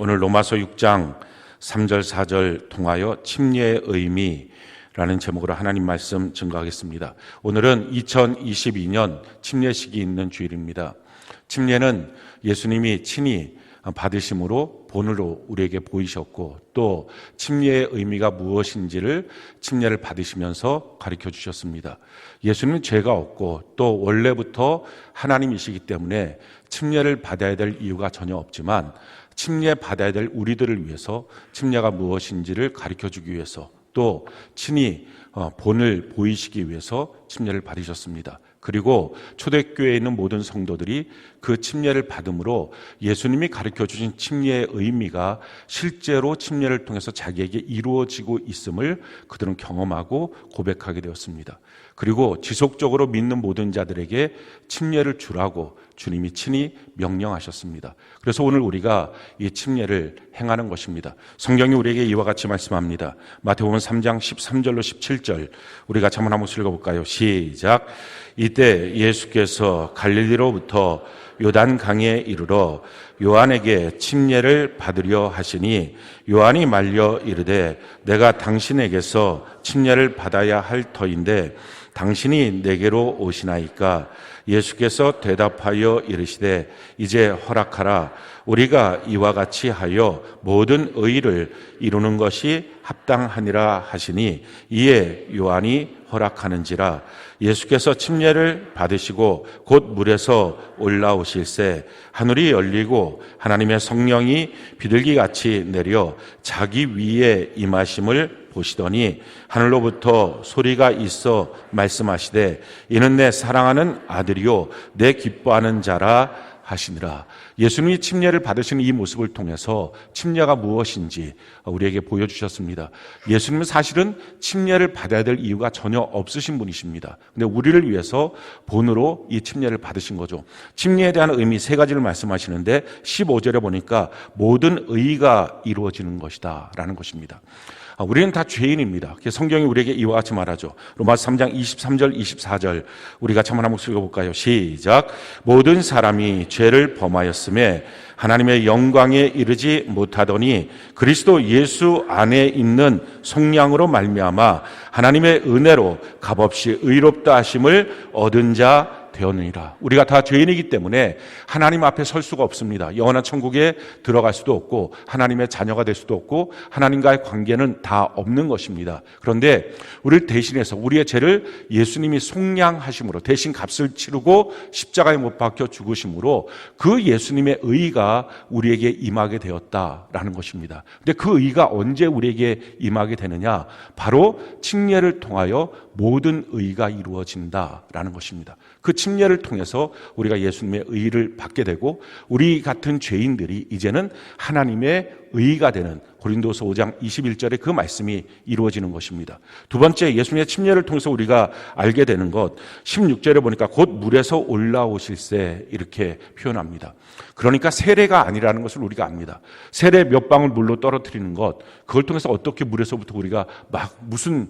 오늘 로마서 6장 3절 4절 통하여 침례의 의미라는 제목으로 하나님 말씀 증거하겠습니다. 오늘은 2022년 침례식이 있는 주일입니다. 침례는 예수님이 친히 받으심으로 본으로 우리에게 보이셨고, 또 침례의 의미가 무엇인지를 침례를 받으시면서 가르쳐 주셨습니다. 예수님은 죄가 없고 또 원래부터 하나님이시기 때문에 침례를 받아야 될 이유가 전혀 없지만, 침례 받아야 될 우리들을 위해서 침례가 무엇인지를 가르쳐 주기 위해서, 또 친히 본을 보이시기 위해서 침례를 받으셨습니다. 그리고 초대교회에 있는 모든 성도들이 그 침례를 받음으로 예수님이 가르쳐 주신 침례의 의미가 실제로 침례를 통해서 자기에게 이루어지고 있음을 그들은 경험하고 고백하게 되었습니다. 그리고 지속적으로 믿는 모든 자들에게 침례를 주라고 주님이 친히 명령하셨습니다. 그래서 오늘 우리가 이 침례를 행하는 것입니다. 성경이 우리에게 이와 같이 말씀합니다. 마태복음 3장 13절로 17절 우리가 한번 한 목소리 읽어볼까요? 시작. 이때 예수께서 갈릴리로부터 요단강에 이르러 요한에게 침례를 받으려 하시니, 요한이 말려 이르되 내가 당신에게서 침례를 받아야 할 터인데 당신이 내게로 오시나이까? 예수께서 대답하여 이르시되 이제 허락하라. 우리가 이와 같이 하여 모든 의를 이루는 것이 합당하니라 하시니, 이에 요한이 허락하는지라. 예수께서 침례를 받으시고 곧 물에서 올라오실새 하늘이 열리고 하나님의 성령이 비둘기같이 내려 자기 위에 임하심을 보시더니, 하늘로부터 소리가 있어 말씀하시되 이는 내 사랑하는 아들이요 내 기뻐하는 자라 하시니라. 예수님이 침례를 받으시는 이 모습을 통해서 침례가 무엇인지 우리에게 보여주셨습니다. 예수님은 사실은 침례를 받아야 될 이유가 전혀 없으신 분이십니다. 근데 우리를 위해서 본으로 이 침례를 받으신 거죠. 침례에 대한 의미 세 가지를 말씀하시는데 15절에 보니까 모든 의가 이루어지는 것이다 라는 것입니다. 우리는 다 죄인입니다. 성경이 우리에게 이와 같이 말하죠. 로마서 3장 23절 24절 우리가 한번 한 목소리 읽어볼까요? 시작. 모든 사람이 죄를 범하였음에 하나님의 영광에 이르지 못하더니 그리스도 예수 안에 있는 속량으로 말미암아 하나님의 은혜로 값없이 의롭다 하심을 얻은 자 되었느니라. 우리가 다 죄인이기 때문에 하나님 앞에 설 수가 없습니다. 영원한 천국에 들어갈 수도 없고 하나님의 자녀가 될 수도 없고 하나님과의 관계는 다 없는 것입니다. 그런데 우리를 대신해서 우리의 죄를 예수님이 속량하심으로, 대신 값을 치르고 십자가에 못 박혀 죽으심으로 그 예수님의 의가 우리에게 임하게 되었다라는 것입니다. 근데 그 의가 언제 우리에게 임하게 되느냐? 바로 침례를 통하여 모든 의가 이루어진다라는 것입니다. 그 침례를 통해서 우리가 예수님의 의를 받게 되고, 우리 같은 죄인들이 이제는 하나님의 의가 되는 고린도서 5장 21절에 그 말씀이 이루어지는 것입니다. 두 번째, 예수님의 침례를 통해서 우리가 알게 되는 것, 16절에 보니까 곧 물에서 올라오실새 이렇게 표현합니다. 그러니까 세례가 아니라는 것을 우리가 압니다. 세례 몇 방울 물로 떨어뜨리는 것, 그걸 통해서 어떻게 물에서부터 우리가 막 무슨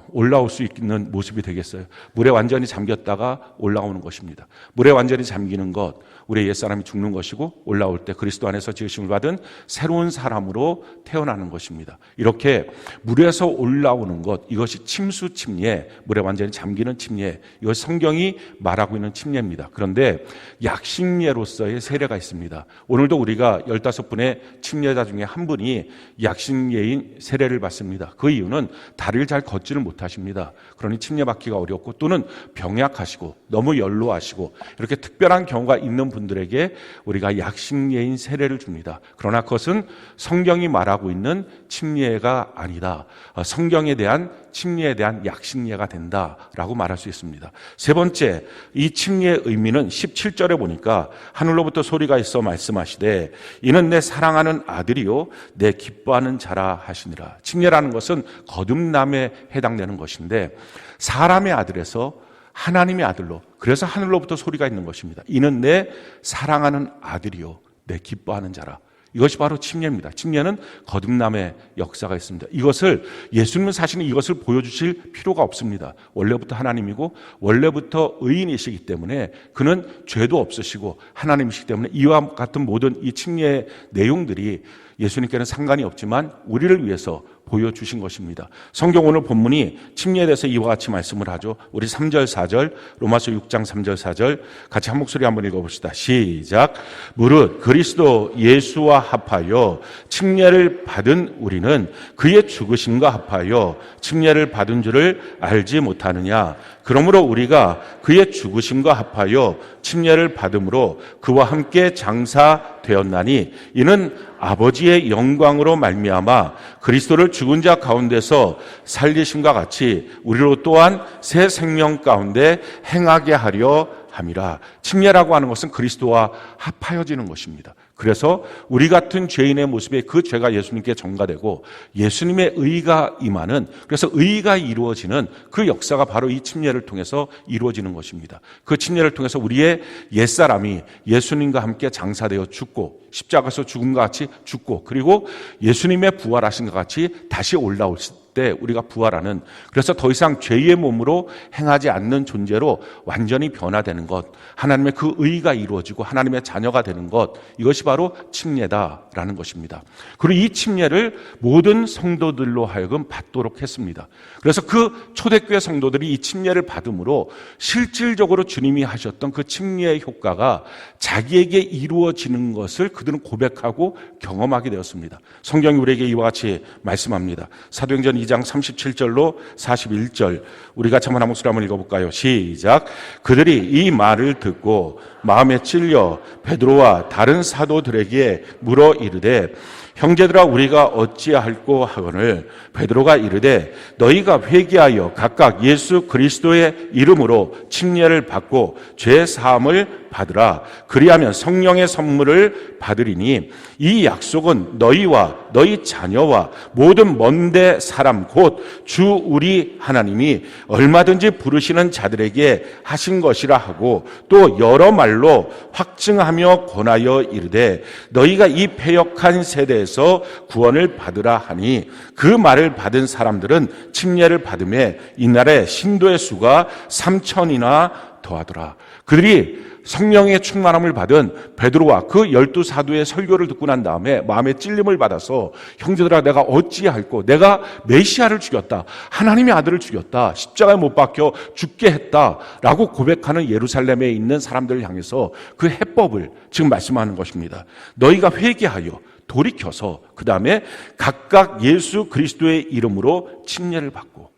올라올 수 있는 모습이 되겠어요? 물에 완전히 잠겼다가 올라오는 것입니다. 물에 완전히 잠기는 것, 우리의 옛사람이 죽는 것이고 올라올 때 그리스도 안에서 지으심을 받은 새로운 사람으로 태어나는 것입니다. 이렇게 물에서 올라오는 것, 이것이 침수 침례, 물에 완전히 잠기는 침례, 이것이 성경이 말하고 있는 침례입니다. 그런데 약식례로서의 세례가 있습니다. 오늘도 우리가 15분의 침례자 중에 한 분이 약식례인 세례를 받습니다. 그 이유는 다리를 잘 걷지를 못하십니다. 그러니 침례 받기가 어렵고, 또는 병약하시고 너무 연로하시고 이렇게 특별한 경우가 있는 분들에게 우리가 약식례인 세례를 줍니다. 그러나 그것은 성경이 말하고 있는 침례가 아니다. 성경에 대한 침례에 대한 약식례가 된다라고 말할 수 있습니다. 세 번째, 이 침례의 의미는 17절에 보니까 하늘로부터 소리가 있어 말씀하시되 이는 내 사랑하는 아들이요 내 기뻐하는 자라 하시니라. 침례라는 것은 거듭남에 해당되는 것인데, 사람의 아들에서 하나님의 아들로, 그래서 하늘로부터 소리가 있는 것입니다. 이는 내 사랑하는 아들이요 내 기뻐하는 자라. 이것이 바로 침례입니다. 침례는 거듭남의 역사가 있습니다. 이것을 예수님은 사실은 이것을 보여주실 필요가 없습니다. 원래부터 하나님이고 원래부터 의인이시기 때문에 그는 죄도 없으시고 하나님이시기 때문에 이와 같은 모든 이 침례의 내용들이 예수님께는 상관이 없지만 우리를 위해서 보여주신 것입니다. 성경 오늘 본문이 침례에 대해서 이와 같이 말씀을 하죠. 우리 3절 4절 로마서 6장 3절 4절 같이 한 목소리 한번 읽어봅시다. 시작. 무릇 그리스도 예수와 합하여 침례를 받은 우리는 그의 죽으심과 합하여 침례를 받은 줄을 알지 못하느냐. 그러므로 우리가 그의 죽으심과 합하여 침례를 받음으로 그와 함께 장사되었나니 이는 아버지의 영광으로 말미암아 그리스도를 죽은 자 가운데서 살리심과 같이 우리로 또한 새 생명 가운데 행하게 하려 함이라. 침례라고 하는 것은 그리스도와 합하여지는 것입니다. 그래서 우리 같은 죄인의 모습에 그 죄가 예수님께 전가되고 예수님의 의가 임하는, 그래서 의가 이루어지는 그 역사가 바로 이 침례를 통해서 이루어지는 것입니다. 그 침례를 통해서 우리의 옛사람이 예수님과 함께 장사되어 죽고 십자가에서 죽음과 같이 죽고 그리고 예수님의 부활하신 것 같이 다시 올라올 때 우리가 부활하는, 그래서 더 이상 죄의 몸으로 행하지 않는 존재로 완전히 변화되는 것, 하나님의 그 의가 이루어지고 하나님의 자녀가 되는 것, 이것이 바로 침례다라는 것입니다. 그리고 이 침례를 모든 성도들로 하여금 받도록 했습니다. 그래서 그 초대교회 성도들이 이 침례를 받음으로 실질적으로 주님이 하셨던 그 침례의 효과가 자기에게 이루어지는 것을 그들은 고백하고 경험하게 되었습니다. 성경이 우리에게 이와 같이 말씀합니다. 사도행전 2장 37절로 41절 우리가 한번 한 목소리 한번 읽어볼까요? 시작. 그들이 이 말을 듣고 마음에 찔려 베드로와 다른 사도들에게 물어 이르되 형제들아 우리가 어찌할꼬 하거늘 베드로가 이르되 너희가 회개하여 각각 예수 그리스도의 이름으로 침례를 받고 죄 사함을 받으라. 그리하면 성령의 선물을 받으리니 이 약속은 너희와 너희 자녀와 모든 먼데 사람 곧 주 우리 하나님이 얼마든지 부르시는 자들에게 하신 것이라 하고 또 여러 말로 확증하며 권하여 이르되 너희가 이 패역한 세대에서 구원을 받으라 하니 그 말을 받은 사람들은 침례를 받음에 이날에 신도의 수가 3,000이나 더하더라. 그들이 성령의 충만함을 받은 베드로와 그 12사도의 설교를 듣고 난 다음에 마음에 찔림을 받아서 형제들아 내가 어찌할꼬, 내가 메시아를 죽였다, 하나님의 아들을 죽였다, 십자가에 못 박혀 죽게 했다라고 고백하는 예루살렘에 있는 사람들을 향해서 그 해법을 지금 말씀하는 것입니다. 너희가 회개하여 돌이켜서 그 다음에 각각 예수 그리스도의 이름으로 침례를 받고,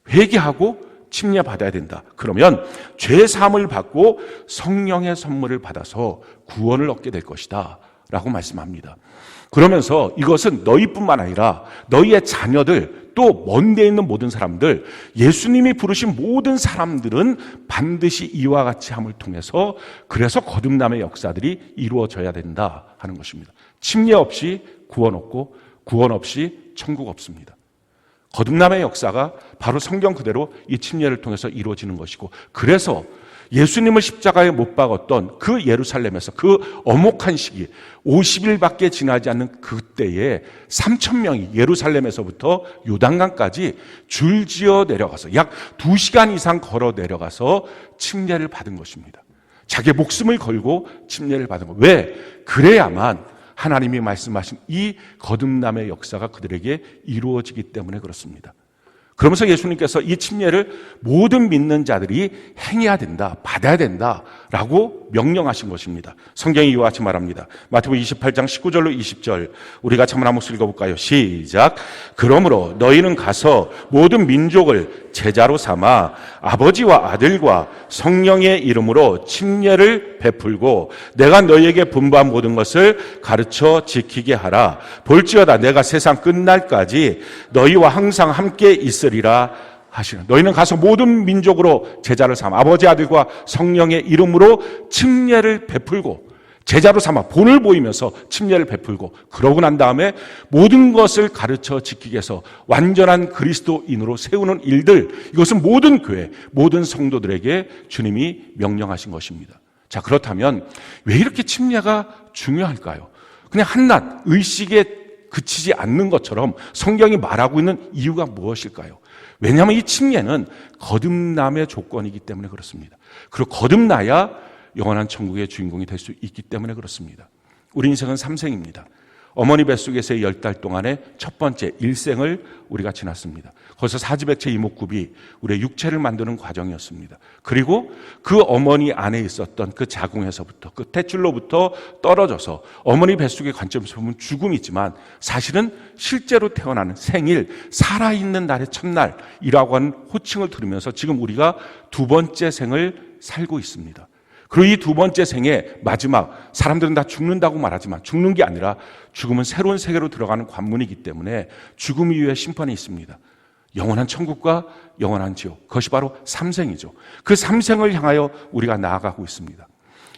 회개하고 침례 받아야 된다. 그러면 죄 사함을 받고 성령의 선물을 받아서 구원을 얻게 될 것이다 라고 말씀합니다. 그러면서 이것은 너희뿐만 아니라 너희의 자녀들, 또 먼데 있는 모든 사람들, 예수님이 부르신 모든 사람들은 반드시 이와 같이 함을 통해서 그래서 거듭남의 역사들이 이루어져야 된다 하는 것입니다. 침례 없이 구원 없고 구원 없이 천국 없습니다. 거듭남의 역사가 바로 성경 그대로 이 침례를 통해서 이루어지는 것이고, 그래서 예수님을 십자가에 못 박았던 그 예루살렘에서 그 엄혹한 시기 50일밖에 지나지 않는 그때에 3,000명이 예루살렘에서부터 요단강까지 줄지어 내려가서 약 2시간 이상 걸어 내려가서 침례를 받은 것입니다. 자기의 목숨을 걸고 침례를 받은 것. 왜? 그래야만 하나님이 말씀하신 이 거듭남의 역사가 그들에게 이루어지기 때문에 그렇습니다. 그러면서 예수님께서 이 침례를 모든 믿는 자들이 행해야 된다, 받아야 된다라고 명령하신 것입니다. 성경이 이와 같이 말합니다. 마태복음 28장 19절로 20절 우리가 한번 한 목소리 읽어볼까요? 시작. 그러므로 너희는 가서 모든 민족을 제자로 삼아 아버지와 아들과 성령의 이름으로 침례를 베풀고 내가 너희에게 분부한 모든 것을 가르쳐 지키게 하라. 볼지어다 내가 세상 끝날까지 너희와 항상 함께 있으리라 하시는. 너희는 가서 모든 민족으로 제자를 삼아 아버지 아들과 성령의 이름으로 침례를 베풀고 제자로 삼아 본을 보이면서 침례를 베풀고 그러고 난 다음에 모든 것을 가르쳐 지키게 해서 완전한 그리스도인으로 세우는 일들, 이것은 모든 교회, 모든 성도들에게 주님이 명령하신 것입니다. 자, 그렇다면 왜 이렇게 침례가 중요할까요? 그냥 한낱 의식에 그치지 않는 것처럼 성경이 말하고 있는 이유가 무엇일까요? 왜냐하면 이 침례는 거듭남의 조건이기 때문에 그렇습니다. 그리고 거듭나야 영원한 천국의 주인공이 될 수 있기 때문에 그렇습니다. 우리 인생은 3생입니다. 어머니 뱃속에서의 10달 동안의 첫 번째 일생을 우리가 지났습니다. 거기서 사지백체 이목구비 우리의 육체를 만드는 과정이었습니다. 그리고 그 어머니 안에 있었던 그 자궁에서부터 그 탯줄로부터 떨어져서 어머니 뱃속의 관점에서 보면 죽음이지만 사실은 실제로 태어나는 생일, 살아있는 날의 첫날이라고 하는 호칭을 들으면서 지금 우리가 두 번째 생을 살고 있습니다. 그리고 이 두 번째 생의 마지막, 사람들은 다 죽는다고 말하지만 죽는 게 아니라 죽음은 새로운 세계로 들어가는 관문이기 때문에 죽음 이후에 심판이 있습니다. 영원한 천국과 영원한 지옥, 그것이 바로 삼생이죠. 그 삼생을 향하여 우리가 나아가고 있습니다.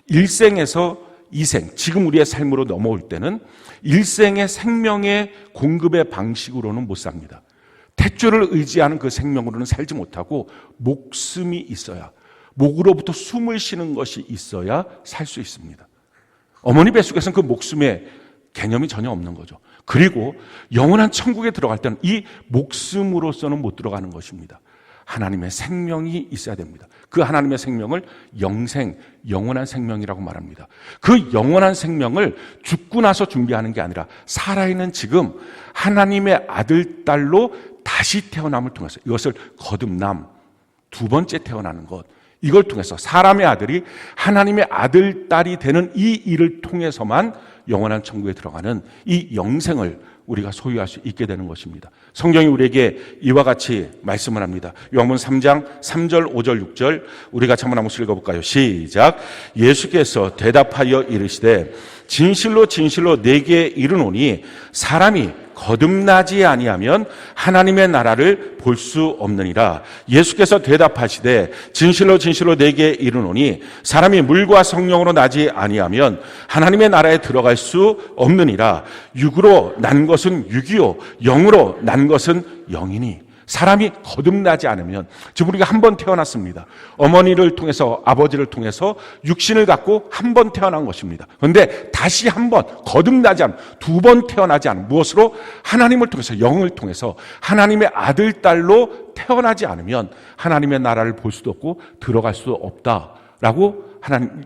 일생에서 이생, 지금 우리의 삶으로 넘어올 때는 일생의 생명의 공급의 방식으로는 못 삽니다. 탯줄을 의지하는 그 생명으로는 살지 못하고 목숨이 있어야, 목으로부터 숨을 쉬는 것이 있어야 살 수 있습니다. 어머니 뱃속에서는 그 목숨의 개념이 전혀 없는 거죠. 그리고 영원한 천국에 들어갈 때는 이 목숨으로서는 못 들어가는 것입니다. 하나님의 생명이 있어야 됩니다. 그 하나님의 생명을 영생, 영원한 생명이라고 말합니다. 그 영원한 생명을 죽고 나서 준비하는 게 아니라 살아있는 지금 하나님의 아들, 딸로 다시 태어남을 통해서, 이것을 거듭남, 두 번째 태어나는 것, 이걸 통해서 사람의 아들이 하나님의 아들, 딸이 되는 이 일을 통해서만 영원한 천국에 들어가는 이 영생을 우리가 소유할 수 있게 되는 것입니다. 성경이 우리에게 이와 같이 말씀을 합니다. 요한복음 3장 3절, 5절, 6절 우리 같이 한번 읽어볼까요? 시작. 예수께서 대답하여 이르시되 진실로 진실로 내게 이르노니 사람이 거듭나지 아니하면 하나님의 나라를 볼 수 없느니라. 예수께서 대답하시되 진실로 진실로 내게 이르노니 사람이 물과 성령으로 나지 아니하면 하나님의 나라에 들어갈 수 없느니라. 육으로 난 것은 육이요 영으로 난 것은 영이니. 사람이 거듭나지 않으면, 지금 우리가 한 번 태어났습니다. 어머니를 통해서, 아버지를 통해서 육신을 갖고 한 번 태어난 것입니다. 그런데 다시 한 번 거듭나지 않으면, 두 번 태어나지 않으면, 무엇으로? 하나님을 통해서, 영을 통해서 하나님의 아들, 딸로 태어나지 않으면 하나님의 나라를 볼 수도 없고 들어갈 수 없다라고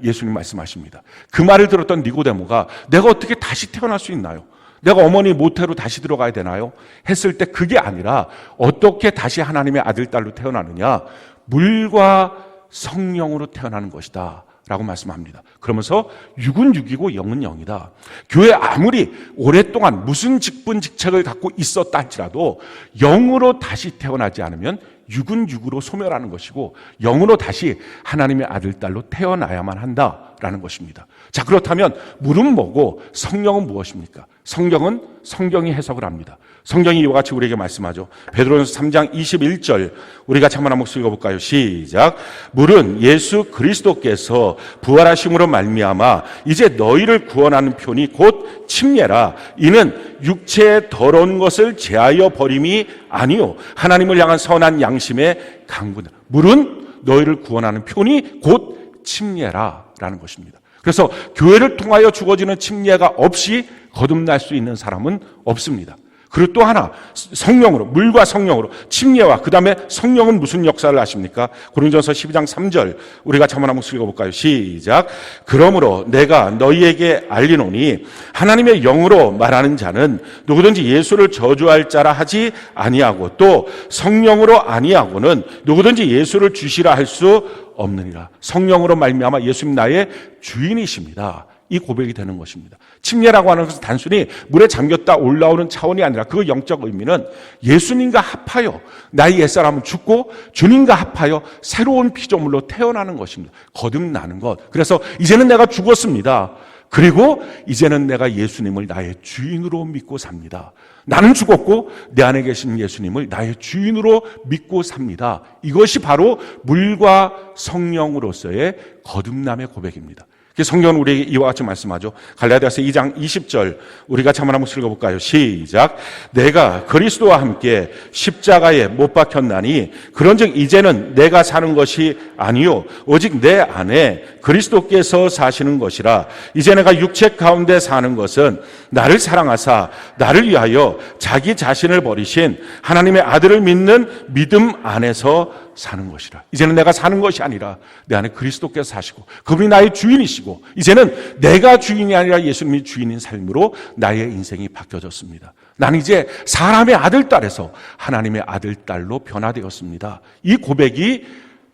예수님 말씀하십니다. 그 말을 들었던 니고데모가 내가 어떻게 다시 태어날 수 있나요? 내가 어머니 모태로 다시 들어가야 되나요? 했을 때 그게 아니라 어떻게 다시 하나님의 아들, 딸로 태어나느냐? 물과 성령으로 태어나는 것이다 라고 말씀합니다. 그러면서 육은 육이고 영은 영이다. 교회 아무리 오랫동안 무슨 직분 직책을 갖고 있었다 할지라도 영으로 다시 태어나지 않으면 육은 육으로 소멸하는 것이고 영으로 다시 하나님의 아들, 딸로 태어나야만 한다라는 것입니다. 자, 그렇다면 물은 뭐고 성령은 무엇입니까? 성경이 해석을 합니다. 성경이 이와 같이 우리에게 말씀하죠. 베드로전서 3장 21절 우리 같이 한번 읽어볼까요? 시작. 물은 예수 그리스도께서 부활하심으로 말미암아 이제 너희를 구원하는 표니 곧 침례라. 이는 육체의 더러운 것을 제하여 버림이 아니요 하나님을 향한 선한 양심의 강구다. 물은 너희를 구원하는 표니 곧 침례라라는 것입니다. 그래서 교회를 통하여 주어지는 침례가 없이 거듭날 수 있는 사람은 없습니다. 그리고 또 하나, 성령으로, 물과 성령으로 침례와 그 다음에 성령은 무슨 역사를 하십니까? 고린도전서 12장 3절 우리 같이 한번 읽어볼까요? 시작. 그러므로 내가 너희에게 알리노니 하나님의 영으로 말하는 자는 누구든지 예수를 저주할 자라 하지 아니하고 또 성령으로 아니하고는 누구든지 예수를 주시라 할 수 없느니라. 성령으로 말미암아 예수님 나의 주인이십니다. 이 고백이 되는 것입니다. 침례라고 하는 것은 단순히 물에 잠겼다 올라오는 차원이 아니라 그 영적 의미는 예수님과 합하여 나의 옛사람은 죽고 주님과 합하여 새로운 피조물로 태어나는 것입니다. 거듭나는 것. 그래서 이제는 내가 죽었습니다. 그리고 이제는 내가 예수님을 나의 주인으로 믿고 삽니다. 나는 죽었고 내 안에 계신 예수님을 나의 주인으로 믿고 삽니다. 이것이 바로 물과 성령으로서의 거듭남의 고백입니다. 성경은 우리에게 이와 같이 말씀하죠. 갈라디아서 2장 20절 우리 같이 한번 읽어볼까요? 시작. 내가 그리스도와 함께 십자가에 못 박혔나니 그런즉 이제는 내가 사는 것이 아니요 오직 내 안에 그리스도께서 사시는 것이라. 이제 내가 육체 가운데 사는 것은 나를 사랑하사 나를 위하여 자기 자신을 버리신 하나님의 아들을 믿는 믿음 안에서 사는 것이라. 이제는 내가 사는 것이 아니라 내 안에 그리스도께서 사시고 그분이 나의 주인이시고 이제는 내가 주인이 아니라 예수님이 주인인 삶으로 나의 인생이 바뀌어졌습니다. 나는 이제 사람의 아들, 딸에서 하나님의 아들, 딸로 변화되었습니다. 이 고백이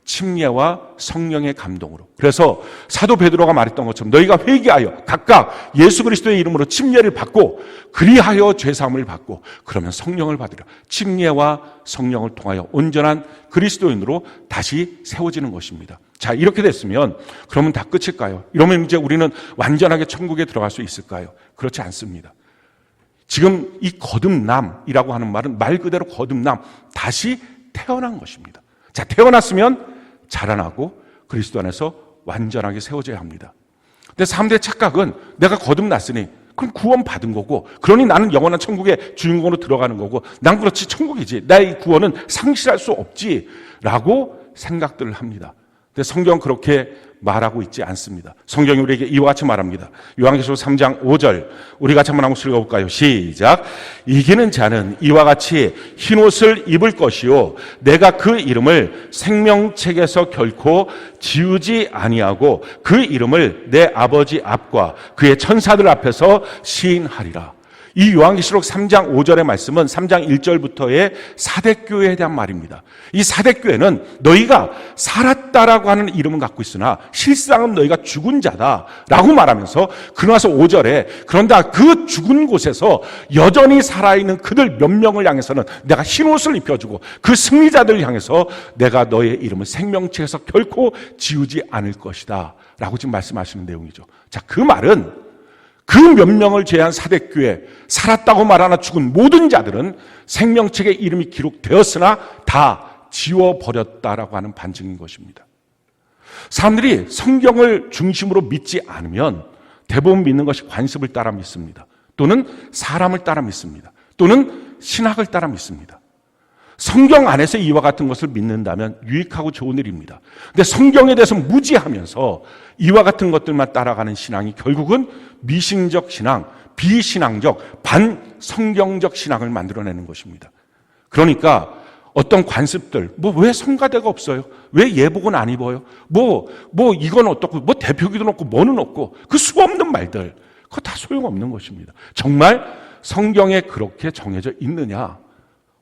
침례와 성령의 감동으로. 그래서 사도 베드로가 말했던 것처럼 너희가 회개하여 각각 예수 그리스도의 이름으로 침례를 받고 그리하여 죄사함을 받고 그러면 성령을 받으라. 침례와 성령을 통하여 온전한 그리스도인으로 다시 세워지는 것입니다. 자, 이렇게 됐으면 그러면 다 끝일까요? 이러면 이제 우리는 완전하게 천국에 들어갈 수 있을까요? 그렇지 않습니다. 지금 이 거듭남이라고 하는 말은 말 그대로 거듭남, 다시 태어난 것입니다. 자, 태어났으면 자라나고 그리스도 안에서 완전하게 세워져야 합니다. 근데 사람들의 착각은 내가 거듭났으니 그럼 구원 받은 거고 그러니 나는 영원한 천국의 주인공으로 들어가는 거고 난 그렇지 천국이지 나의 구원은 상실할 수 없지 라고 생각들을 합니다. 근데 성경은 그렇게 말하고 있지 않습니다. 성경이 우리에게 이와 같이 말합니다. 요한계시록 3장 5절 우리 같이 한번 읽어볼까요? 시작. 이기는 자는 이와 같이 흰옷을 입을 것이요 내가 그 이름을 생명책에서 결코 지우지 아니하고 그 이름을 내 아버지 앞과 그의 천사들 앞에서 시인하리라. 이 요한계시록 3장 5절의 말씀은 3장 1절부터의 사대교회에 대한 말입니다. 이 사대교회는 너희가 살았다라고 하는 이름은 갖고 있으나 실상은 너희가 죽은 자다라고 말하면서 그러나서 5절에 그런데 그 죽은 곳에서 여전히 살아있는 그들 몇 명을 향해서는 내가 흰옷을 입혀주고 그 승리자들을 향해서 내가 너의 이름을 생명책에서 결코 지우지 않을 것이다 라고 지금 말씀하시는 내용이죠. 자, 그 말은 그 몇 명을 제외한 사대교회 살았다고 말하나 죽은 모든 자들은 생명책에 이름이 기록되었으나 다 지워버렸다라고 하는 반증인 것입니다. 사람들이 성경을 중심으로 믿지 않으면 대부분 믿는 것이 관습을 따라 믿습니다. 또는 사람을 따라 믿습니다. 또는 신학을 따라 믿습니다. 성경 안에서 이와 같은 것을 믿는다면 유익하고 좋은 일입니다. 근데 성경에 대해서 무지하면서 이와 같은 것들만 따라가는 신앙이 결국은 미신적 신앙, 비신앙적, 반성경적 신앙을 만들어내는 것입니다. 그러니까 어떤 관습들, 왜 성가대가 없어요? 왜 예복은 안 입어요? 이건 어떻고, 대표기도는 없고, 뭐는 없고, 그 수없는 말들, 그거 다 소용없는 것입니다. 정말 성경에 그렇게 정해져 있느냐?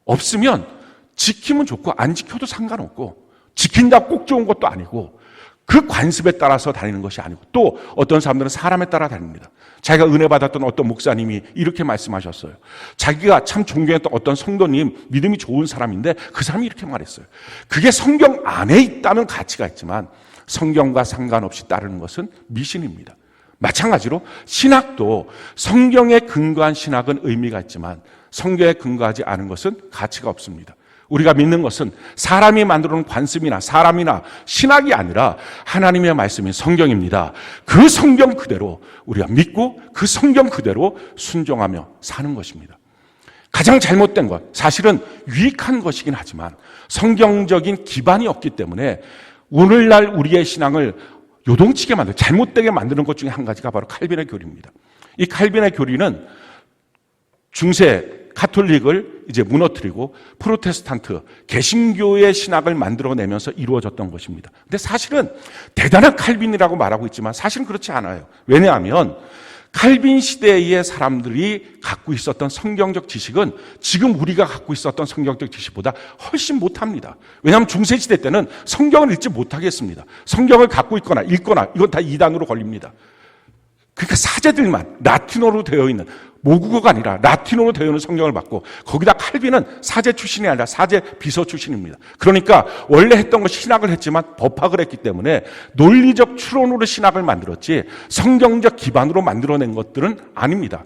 없으면 지키면 좋고 안 지켜도 상관없고 지킨다 꼭 좋은 것도 아니고 그 관습에 따라서 다니는 것이 아니고 또 어떤 사람들은 사람에 따라 다닙니다. 자기가 은혜 받았던 어떤 목사님이 이렇게 말씀하셨어요. 자기가 참 존경했던 어떤 성도님 믿음이 좋은 사람인데 그 사람이 이렇게 말했어요. 그게 성경 안에 있다면 가치가 있지만 성경과 상관없이 따르는 것은 미신입니다. 마찬가지로 신학도 성경에 근거한 신학은 의미가 있지만 성경에 근거하지 않은 것은 가치가 없습니다. 우리가 믿는 것은 사람이 만들어 놓은 관습이나 사람이나 신학이 아니라 하나님의 말씀인 성경입니다. 그 성경 그대로 우리가 믿고 그 성경 그대로 순종하며 사는 것입니다. 가장 잘못된 것, 사실은 유익한 것이긴 하지만 성경적인 기반이 없기 때문에 오늘날 우리의 신앙을 요동치게 만들고 잘못되게 만드는 것 중에 한 가지가 바로 칼빈의 교리입니다. 이 칼빈의 교리는 중세 카톨릭을 이제 무너뜨리고 프로테스탄트, 개신교의 신학을 만들어내면서 이루어졌던 것입니다. 근데 사실은 대단한 칼빈이라고 말하고 있지만 사실은 그렇지 않아요. 왜냐하면 칼빈 시대의 사람들이 갖고 있었던 성경적 지식은 지금 우리가 갖고 있었던 성경적 지식보다 훨씬 못합니다. 왜냐하면 중세시대 때는 성경을 읽지 못하겠습니다. 성경을 갖고 있거나 읽거나 이건 다 이단으로 걸립니다. 그러니까 사제들만 라틴어로 되어 있는 모국어가 아니라 라틴어로 되어 있는 성경을 받고 거기다 칼빈은 사제 출신이 아니라 사제 비서 출신입니다. 그러니까 원래 했던 것이 신학을 했지만 법학을 했기 때문에 논리적 추론으로 신학을 만들었지 성경적 기반으로 만들어낸 것들은 아닙니다.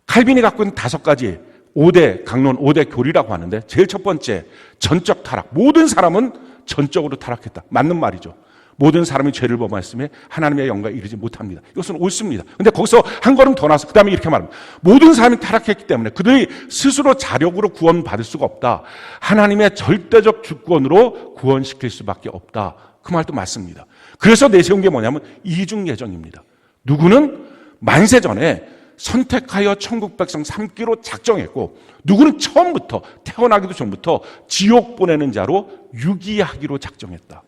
칼빈이 갖고 있는 5가지 5대 강론, 5대 교리라고 하는데 제일 첫 번째 전적 타락. 모든 사람은 전적으로 타락했다. 맞는 말이죠. 모든 사람이 죄를 범하였음에 하나님의 영광에 이르지 못합니다. 이것은 옳습니다. 근데 거기서 한 걸음 더 나서 그 다음에 이렇게 말합니다. 모든 사람이 타락했기 때문에 그들이 스스로 자력으로 구원받을 수가 없다. 하나님의 절대적 주권으로 구원시킬 수밖에 없다. 그 말도 맞습니다. 그래서 내세운 게 뭐냐면 이중예정입니다. 누구는 만세 전에 선택하여 천국 백성 삼기로 작정했고, 누구는 처음부터 태어나기도 전부터 지옥 보내는 자로 유기하기로 작정했다.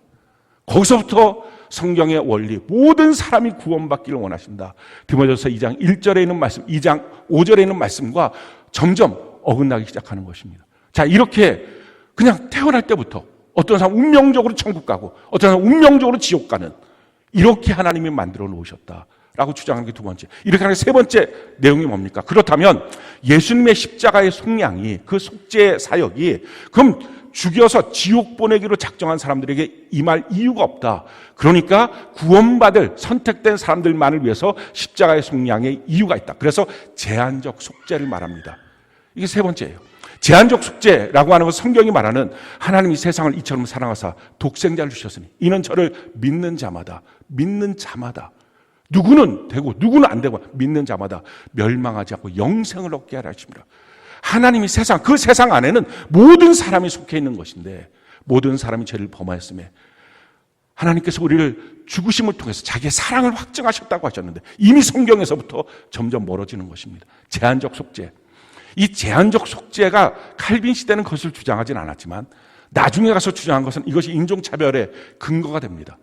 거기서부터 성경의 원리, 모든 사람이 구원받기를 원하신다. 디모데후서 2장 1절에 있는 말씀, 2장 5절에 있는 말씀과 점점 어긋나기 시작하는 것입니다. 자, 이렇게 그냥 태어날 때부터 어떤 사람 운명적으로 천국 가고 어떤 사람 운명적으로 지옥 가는, 이렇게 하나님이 만들어 놓으셨다라고 주장하는 게 두 번째. 이렇게 하는 세 번째 내용이 뭡니까? 그렇다면 예수님의 십자가의 속량이, 그 속죄 사역이 그럼 죽여서 지옥 보내기로 작정한 사람들에게 임할 이유가 없다. 그러니까 구원받을 선택된 사람들만을 위해서 십자가의 속량의 이유가 있다. 그래서 제한적 속죄를 말합니다. 이게 세 번째예요. 제한적 속죄라고 하는 건 성경이 말하는 하나님이 세상을 이처럼 사랑하사 독생자를 주셨으니 이는 저를 믿는 자마다 누구는 되고 누구는 안 되고 믿는 자마다 멸망하지 않고 영생을 얻게 하라 하십니다. 하나님이 세상, 그 세상 안에는 모든 사람이 속해 있는 것인데 모든 사람이 죄를 범하였음에 하나님께서 우리를 죽으심을 통해서 자기의 사랑을 확증하셨다고 하셨는데 이미 성경에서부터 점점 멀어지는 것입니다. 제한적 속죄. 이 제한적 속죄가 칼빈 시대는 그것을 주장하진 않았지만 나중에 가서 주장한 것은 이것이 인종차별의 근거가 됩니다.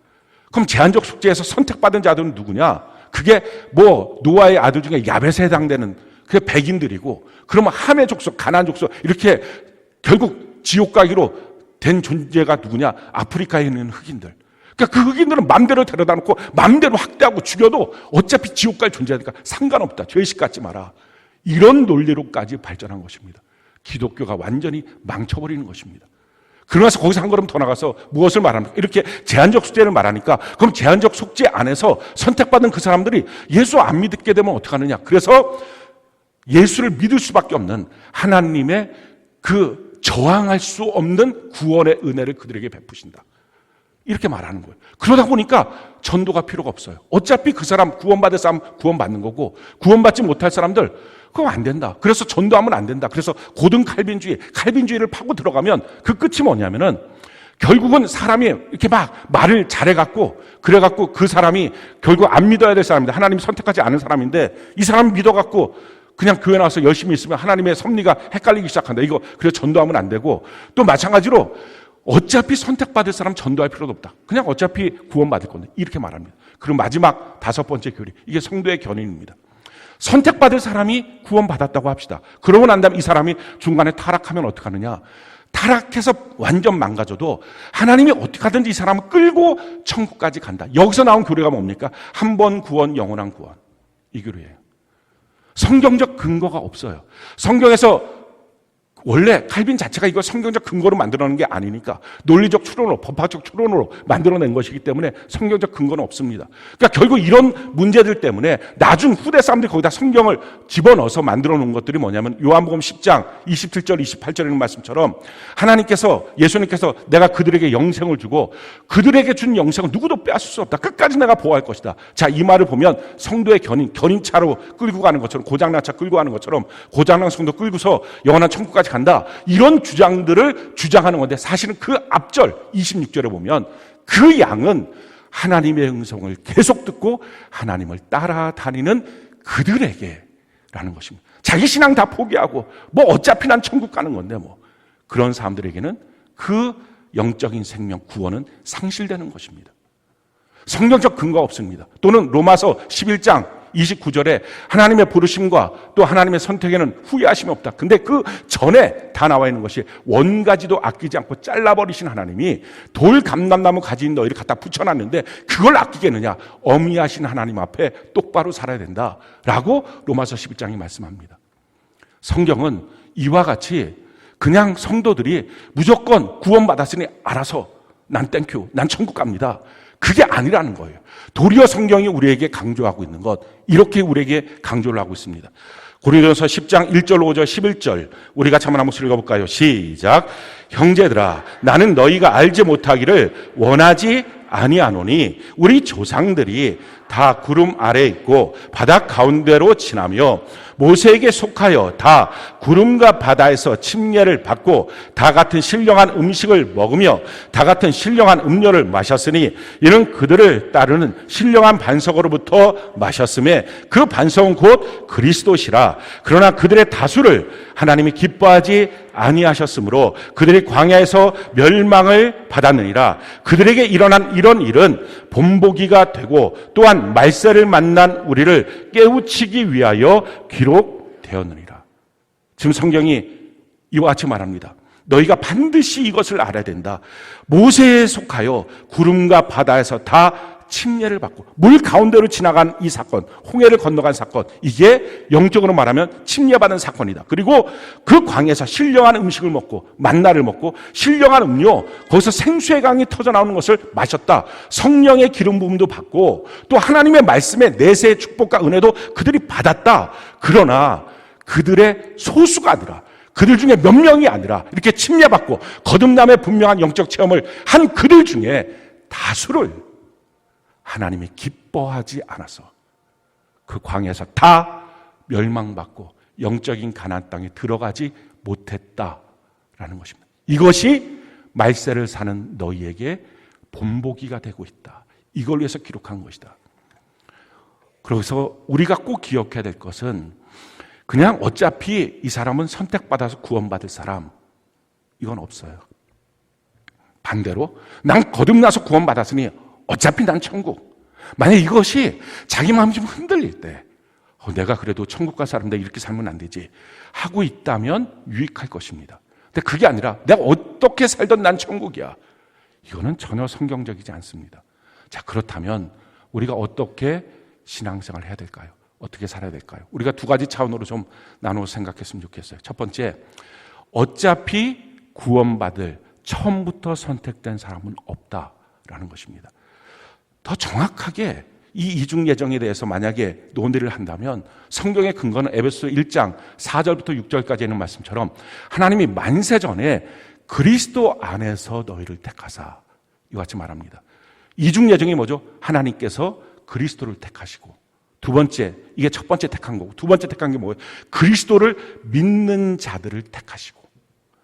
그럼 제한적 속죄에서 선택받은 자들은 누구냐? 그게 뭐 노아의 아들 중에 야벳에 해당되는 그게 백인들이고, 그러면 함의 족속, 가나안 족속, 이렇게 결국 지옥 가기로 된 존재가 누구냐? 아프리카에 있는 흑인들. 그러니까 그 흑인들은 맘대로 데려다 놓고 맘대로 학대하고 죽여도 어차피 지옥 갈 존재니까 상관없다. 죄식 갖지 마라. 이런 논리로까지 발전한 것입니다. 기독교가 완전히 망쳐버리는 것입니다. 그러면서 거기서 한 걸음 더 나가서 무엇을 말합니까? 이렇게 제한적 속죄를 말하니까 그럼 제한적 속죄 안에서 선택받은 그 사람들이 예수 안 믿게 되면 어떡하느냐? 그래서 예수를 믿을 수밖에 없는 하나님의 그 저항할 수 없는 구원의 은혜를 그들에게 베푸신다. 이렇게 말하는 거예요. 그러다 보니까 전도가 필요가 없어요. 어차피 그 사람 구원받을 사람 구원받는 거고 구원받지 못할 사람들 그거 안 된다. 그래서 전도하면 안 된다. 그래서 고등 칼빈주의를 파고 들어가면 그 끝이 뭐냐면은 결국은 사람이 이렇게 막 말을 잘해갖고 그래갖고 그 사람이 결국 안 믿어야 될 사람인데 하나님이 선택하지 않은 사람인데 이 사람이 믿어갖고 그냥 교회 나와서 열심히 있으면 하나님의 섭리가 헷갈리기 시작한다. 이거 그래서 전도하면 안 되고 또 마찬가지로 어차피 선택받을 사람 전도할 필요도 없다. 그냥 어차피 구원받을 건데 이렇게 말합니다. 그리고 마지막 다섯 번째 교리, 이게 성도의 견인입니다. 선택받을 사람이 구원받았다고 합시다. 그러고 난 다음에 이 사람이 중간에 타락하면 어떡하느냐? 타락해서 완전 망가져도 하나님이 어떻게 하든지 이 사람을 끌고 천국까지 간다. 여기서 나온 교리가 뭡니까? 한 번 구원, 영원한 구원. 이 교리예요. 성경적 근거가 없어요. 성경에서 원래 칼빈 자체가 이거 성경적 근거로 만들어낸 게 아니니까 논리적 추론으로, 법학적 추론으로 만들어낸 것이기 때문에 성경적 근거는 없습니다. 그러니까 결국 이런 문제들 때문에 나중 후대 사람들이 거기다 성경을 집어넣어서 만들어 놓은 것들이 뭐냐면 요한복음 10장 27절 28절에 있는 말씀처럼 하나님께서, 예수님께서 내가 그들에게 영생을 주고 그들에게 준 영생은 누구도 빼앗을 수 없다. 끝까지 내가 보호할 것이다. 자, 이 말을 보면 성도의 견인차로 끌고 가는 것처럼, 고장난 차 끌고 가는 것처럼 고장난 성도 끌고서 영원한 천국까지 간다. 이런 주장들을 주장하는 건데 사실은 그 앞절 26절에 보면 그 양은 하나님의 음성을 계속 듣고 하나님을 따라다니는 그들에게라는 것입니다. 자기 신앙 다 포기하고 뭐 어차피 난 천국 가는 건데 뭐 그런 사람들에게는 그 영적인 생명 구원은 상실되는 것입니다. 성경적 근거가 없습니다. 또는 로마서 11장 29절에 하나님의 부르심과 또 하나님의 선택에는 후회하심이 없다. 근데 그 전에 다 나와 있는 것이 원가지도 아끼지 않고 잘라버리신 하나님이 돌 감람나무 가지인 너희를 갖다 붙여놨는데 그걸 아끼겠느냐? 어미하신 하나님 앞에 똑바로 살아야 된다라고 로마서 11장이 말씀합니다. 성경은 이와 같이 그냥 성도들이 무조건 구원받았으니 알아서 난 땡큐, 난 천국 갑니다. 그게 아니라는 거예요. 도리어 성경이 우리에게 강조하고 있는 것, 이렇게 우리에게 강조를 하고 있습니다. 고린도전서 10장 1절, 5절, 11절 우리 같이 한번 읽어볼까요? 시작. 형제들아, 나는 너희가 알지 못하기를 원하지 아니하노니 우리 조상들이 다 구름 아래에 있고 바다 가운데로 지나며 모세에게 속하여 다 구름과 바다에서 침례를 받고 다 같은 신령한 음식을 먹으며 다 같은 신령한 음료를 마셨으니 이는 그들을 따르는 신령한 반석으로부터 마셨음에 그 반석은 곧 그리스도시라. 그러나 그들의 다수를 하나님이 기뻐하지 아니하셨으므로 그들이 광야에서 멸망을 받았느니라. 그들에게 일어난 이런 일은 본보기가 되고 또한 말세를 만난 우리를 깨우치기 위하여 기록되었느니라. 지금 성경이 이와 같이 말합니다. 너희가 반드시 이것을 알아야 된다. 모세에 속하여 구름과 바다에서 다 침례를 받고 물 가운데로 지나간 이 사건, 홍해를 건너간 사건, 이게 영적으로 말하면 침례받은 사건이다. 그리고 그 광에서 신령한 음식을 먹고 만나를 먹고 신령한 음료, 거기서 생수의 강이 터져나오는 것을 마셨다. 성령의 기름 부음도 받고 또 하나님의 말씀의 내세의 축복과 은혜도 그들이 받았다. 그러나 그들의 소수가 아니라 그들 중에 몇 명이 아니라 이렇게 침례받고 거듭남의 분명한 영적 체험을 한 그들 중에 다수를 하나님이 기뻐하지 않아서 그 광야에서 다 멸망받고 영적인 가나안 땅에 들어가지 못했다라는 것입니다. 이것이 말세를 사는 너희에게 본보기가 되고 있다. 이걸 위해서 기록한 것이다. 그래서 우리가 꼭 기억해야 될 것은 그냥 어차피 이 사람은 선택받아서 구원받을 사람, 이건 없어요. 반대로 난 거듭나서 구원받았으니 어차피 난 천국. 만약 이것이 자기 마음이 좀 흔들릴 때 내가 그래도 천국 갈 사람인데 이렇게 살면 안 되지 하고 있다면 유익할 것입니다. 근데 그게 아니라 내가 어떻게 살던 난 천국이야. 이거는 전혀 성경적이지 않습니다. 자, 그렇다면 우리가 어떻게 신앙생활을 해야 될까요? 어떻게 살아야 될까요? 우리가 두 가지 차원으로 좀 나눠서 생각했으면 좋겠어요. 첫 번째, 어차피 구원받을 처음부터 선택된 사람은 없다라는 것입니다. 더 정확하게 이 이중 예정에 대해서 만약에 논의를 한다면 성경의 근거는 에베소 1장 4절부터 6절까지 있는 말씀처럼 하나님이 만세 전에 그리스도 안에서 너희를 택하사 이와 같이 말합니다. 이중 예정이 뭐죠? 하나님께서 그리스도를 택하시고 두 번째, 이게 첫 번째 택한 거고 두 번째 택한 게 뭐예요? 그리스도를 믿는 자들을 택하시고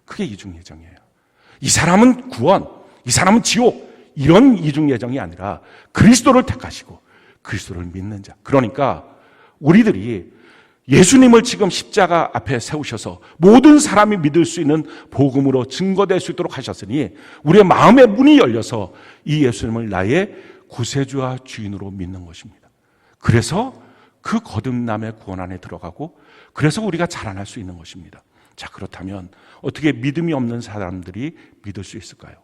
그게 이중 예정이에요. 이 사람은 구원, 이 사람은 지옥 이런 이중 예정이 아니라 그리스도를 택하시고 그리스도를 믿는 자. 그러니까 우리들이 예수님을 지금 십자가 앞에 세우셔서 모든 사람이 믿을 수 있는 복음으로 증거될 수 있도록 하셨으니 우리의 마음의 문이 열려서 이 예수님을 나의 구세주와 주인으로 믿는 것입니다. 그래서 그 거듭남의 구원 안에 들어가고 그래서 우리가 자라날 수 있는 것입니다. 자, 그렇다면 어떻게 믿음이 없는 사람들이 믿을 수 있을까요?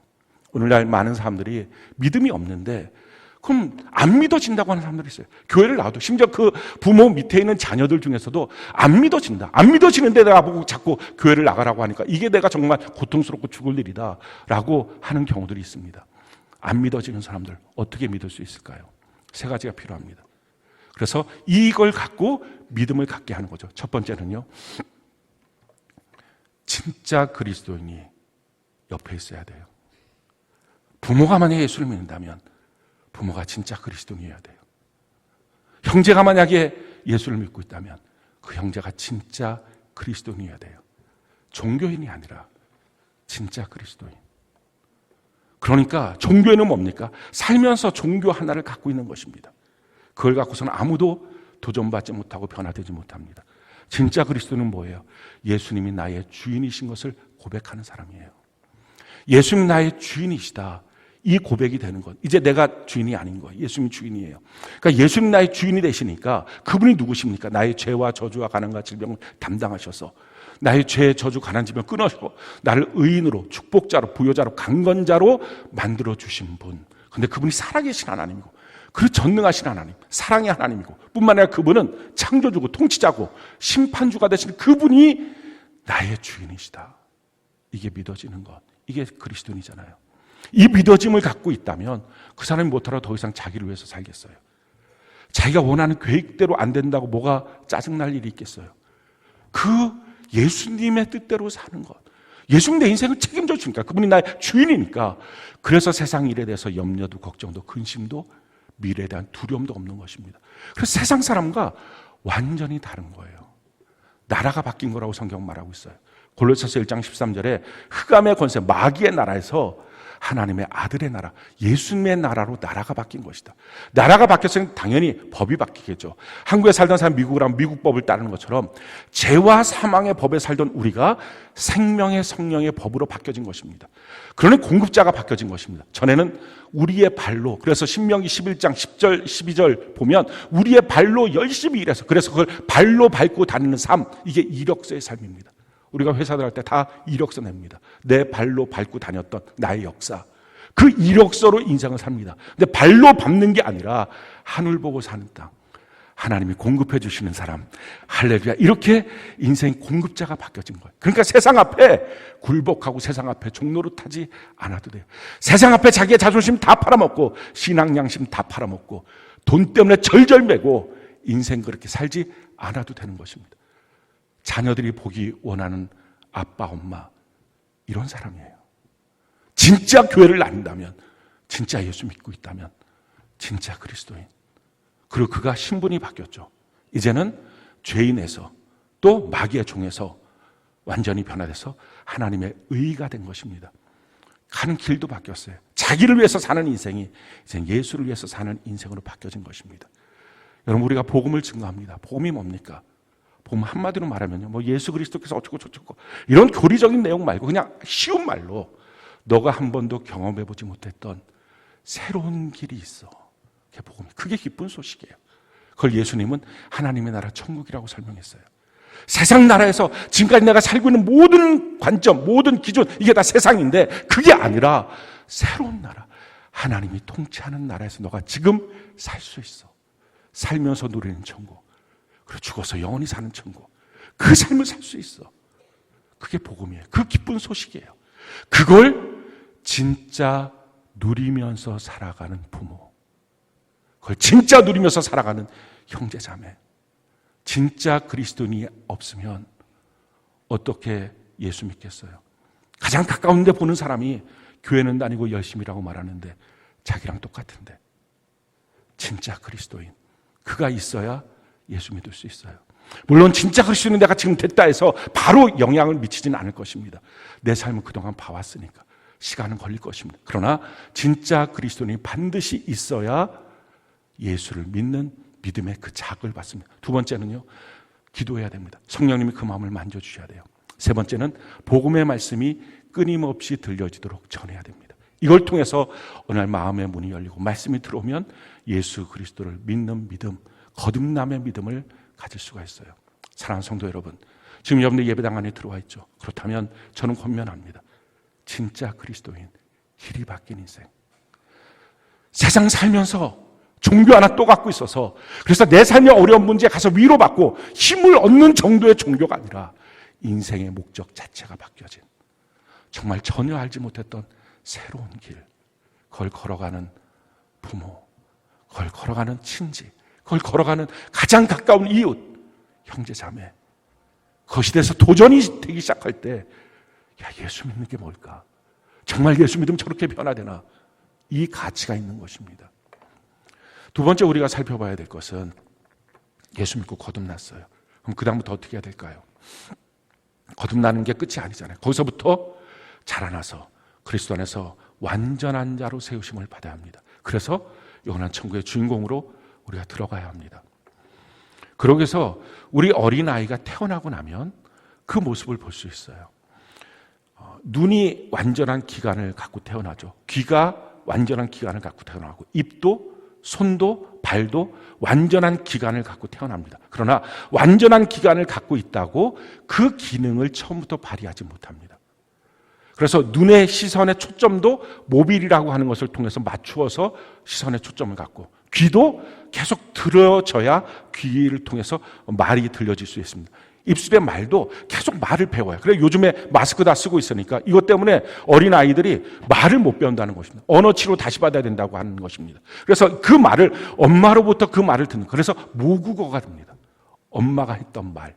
오늘날 많은 사람들이 믿음이 없는데 그럼 안 믿어진다고 하는 사람들이 있어요. 교회를 나와도 심지어 그 부모 밑에 있는 자녀들 중에서도 안 믿어진다. 안 믿어지는데 내가 보고 자꾸 교회를 나가라고 하니까 이게 내가 정말 고통스럽고 죽을 일이다 라고 하는 경우들이 있습니다. 안 믿어지는 사람들 어떻게 믿을 수 있을까요? 세 가지가 필요합니다. 그래서 이걸 갖고 믿음을 갖게 하는 거죠. 첫 번째는요, 진짜 그리스도인이 옆에 있어야 돼요. 부모가 만약에 예수를 믿는다면 부모가 진짜 그리스도인이어야 돼요. 형제가 만약에 예수를 믿고 있다면 그 형제가 진짜 그리스도인이어야 돼요. 종교인이 아니라 진짜 그리스도인. 그러니까 종교인은 뭡니까? 살면서 종교 하나를 갖고 있는 것입니다. 그걸 갖고서는 아무도 도전받지 못하고 변화되지 못합니다. 진짜 그리스도는 뭐예요? 예수님이 나의 주인이신 것을 고백하는 사람이에요. 예수님 나의 주인이시다. 이 고백이 되는 것. 이제 내가 주인이 아닌 거예요. 예수님이 주인이에요. 그러니까 예수님 나의 주인이 되시니까 그분이 누구십니까? 나의 죄와 저주와 가난과 질병을 담당하셔서 나의 죄, 저주, 가난, 질병을 끊어서 나를 의인으로, 축복자로, 부여자로, 강건자로 만들어 주신 분. 근데 그분이 살아계신 하나님이고 그 전능하신 하나님, 사랑의 하나님이고 뿐만 아니라 그분은 창조주고 통치자고 심판주가 되신 그분이 나의 주인이시다. 이게 믿어지는 것. 이게 그리스도인이잖아요. 이 믿어짐을 갖고 있다면 그 사람이 못하러 더 이상 자기를 위해서 살겠어요. 자기가 원하는 계획대로 안 된다고 뭐가 짜증날 일이 있겠어요. 그 예수님의 뜻대로 사는 것. 예수님 내 인생을 책임져 주니까. 그분이 나의 주인이니까. 그래서 세상 일에 대해서 염려도 걱정도 근심도 미래에 대한 두려움도 없는 것입니다. 그래서 세상 사람과 완전히 다른 거예요. 나라가 바뀐 거라고 성경 말하고 있어요. 골로새서 1장 13절에 흑암의 권세, 마귀의 나라에서 하나님의 아들의 나라, 예수님의 나라로 나라가 바뀐 것이다. 나라가 바뀌었으면 당연히 법이 바뀌겠죠. 한국에 살던 사람 미국을 하면 미국 법을 따르는 것처럼 죄와 사망의 법에 살던 우리가 생명의 성령의 법으로 바뀌어진 것입니다. 그러니 공급자가 바뀌어진 것입니다. 전에는 우리의 발로, 그래서 신명기 11장 10절 12절 보면 우리의 발로 열심히 일해서, 그래서 그걸 발로 밟고 다니는 삶, 이게 이력서의 삶입니다. 우리가 회사 들어갈 때 다 이력서 냅니다. 내 발로 밟고 다녔던 나의 역사, 그 이력서로 인생을 삽니다. 근데 발로 밟는 게 아니라 하늘 보고 사는 땅, 하나님이 공급해 주시는 사람, 할렐루야, 이렇게 인생 공급자가 바뀌어진 거예요. 그러니까 세상 앞에 굴복하고 세상 앞에 종로로 타지 않아도 돼요. 세상 앞에 자기의 자존심 다 팔아먹고 신앙 양심 다 팔아먹고 돈 때문에 절절매고 인생 그렇게 살지 않아도 되는 것입니다. 자녀들이 보기 원하는 아빠, 엄마, 이런 사람이에요. 진짜 교회를 다닌다면, 진짜 예수 믿고 있다면, 진짜 그리스도인. 그리고 그가 신분이 바뀌었죠. 이제는 죄인에서 또 마귀의 종에서 완전히 변화돼서 하나님의 의가 된 것입니다. 가는 길도 바뀌었어요. 자기를 위해서 사는 인생이 이제 예수를 위해서 사는 인생으로 바뀌어진 것입니다. 여러분, 우리가 복음을 증거합니다. 복음이 뭡니까? 복음 한마디로 말하면요, 뭐 예수 그리스도께서 어쩌고 저쩌고 이런 교리적인 내용 말고 그냥 쉬운 말로 너가 한 번도 경험해보지 못했던 새로운 길이 있어. 그게 복음이, 그게 기쁜 소식이에요. 그걸 예수님은 하나님의 나라 천국이라고 설명했어요. 세상 나라에서 지금까지 내가 살고 있는 모든 관점, 모든 기준, 이게 다 세상인데 그게 아니라 새로운 나라, 하나님이 통치하는 나라에서 너가 지금 살 수 있어. 살면서 누리는 천국, 그리고 죽어서 영원히 사는 천국, 그 삶을 살 수 있어. 그게 복음이에요. 그 기쁜 소식이에요. 그걸 진짜 누리면서 살아가는 부모, 그걸 진짜 누리면서 살아가는 형제자매, 진짜 그리스도인이 없으면 어떻게 예수 믿겠어요? 가장 가까운 데 보는 사람이 교회는 다니고 열심히라고 말하는데 자기랑 똑같은데, 진짜 그리스도인, 그가 있어야 예수 믿을 수 있어요. 물론 진짜 그리스도인은 내가 지금 됐다 해서 바로 영향을 미치지는 않을 것입니다. 내 삶을 그동안 봐왔으니까 시간은 걸릴 것입니다. 그러나 진짜 그리스도인이 반드시 있어야 예수를 믿는 믿음의 그 자극을 받습니다. 두 번째는요, 기도해야 됩니다. 성령님이 그 마음을 만져주셔야 돼요. 세 번째는 복음의 말씀이 끊임없이 들려지도록 전해야 됩니다. 이걸 통해서 어느 날 마음의 문이 열리고 말씀이 들어오면 예수 그리스도를 믿는 믿음, 거듭남의 믿음을 가질 수가 있어요. 사랑하는 성도 여러분, 지금 여러분들 예배당 안에 들어와 있죠. 그렇다면 저는 권면합니다. 진짜 그리스도인, 길이 바뀐 인생. 세상 살면서 종교 하나 또 갖고 있어서 그래서 내 삶의 어려운 문제에 가서 위로받고 힘을 얻는 정도의 종교가 아니라 인생의 목적 자체가 바뀌어진, 정말 전혀 알지 못했던 새로운 길, 그걸 걸어가는 부모, 그걸 걸어가는 친지, 그걸 걸어가는 가장 가까운 이웃, 형제 자매, 그것이 돼서 도전이 되기 시작할 때, 야, 예수 믿는 게 뭘까? 정말 예수 믿으면 저렇게 변화되나? 이 가치가 있는 것입니다. 두 번째 우리가 살펴봐야 될 것은, 예수 믿고 거듭났어요. 그럼 그 다음부터 어떻게 해야 될까요? 거듭나는 게 끝이 아니잖아요. 거기서부터 자라나서 그리스도 안에서 완전한 자로 세우심을 받아야 합니다. 그래서 영원한 천국의 주인공으로 우리가 들어가야 합니다. 그러기 위해서 우리 어린아이가 태어나고 나면 그 모습을 볼 수 있어요. 눈이 완전한 기관을 갖고 태어나죠. 귀가 완전한 기관을 갖고 태어나고, 입도, 손도, 발도 완전한 기관을 갖고 태어납니다. 그러나 완전한 기관을 갖고 있다고 그 기능을 처음부터 발휘하지 못합니다. 그래서 눈의 시선의 초점도 모빌이라고 하는 것을 통해서 맞추어서 시선의 초점을 갖고, 귀도 계속 들어져야 귀를 통해서 말이 들려질 수 있습니다. 입술의 말도 계속 말을 배워요. 그래 요즘에 마스크 다 쓰고 있으니까 이것 때문에 어린 아이들이 말을 못 배운다는 것입니다. 언어 치료 다시 받아야 된다고 하는 것입니다. 그래서 그 말을, 엄마로부터 그 말을 듣는, 그래서 모국어가 됩니다. 엄마가 했던 말.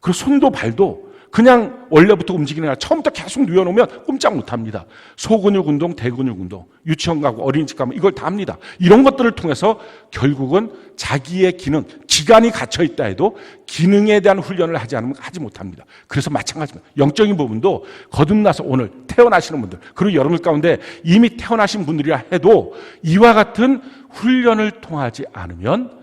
그리고 손도 발도 그냥 원래부터 움직이는 게 아니라 처음부터 계속 누워놓으면 꼼짝 못합니다. 소근육 운동, 대근육 운동, 유치원 가고 어린이집 가면 이걸 다 합니다. 이런 것들을 통해서 결국은 자기의 기능, 기간이 갇혀있다 해도 기능에 대한 훈련을 하지 않으면 하지 못합니다. 그래서 마찬가지입니다. 영적인 부분도 거듭나서 오늘 태어나시는 분들, 그리고 여러분들 가운데 이미 태어나신 분들이라 해도 이와 같은 훈련을 통하지 않으면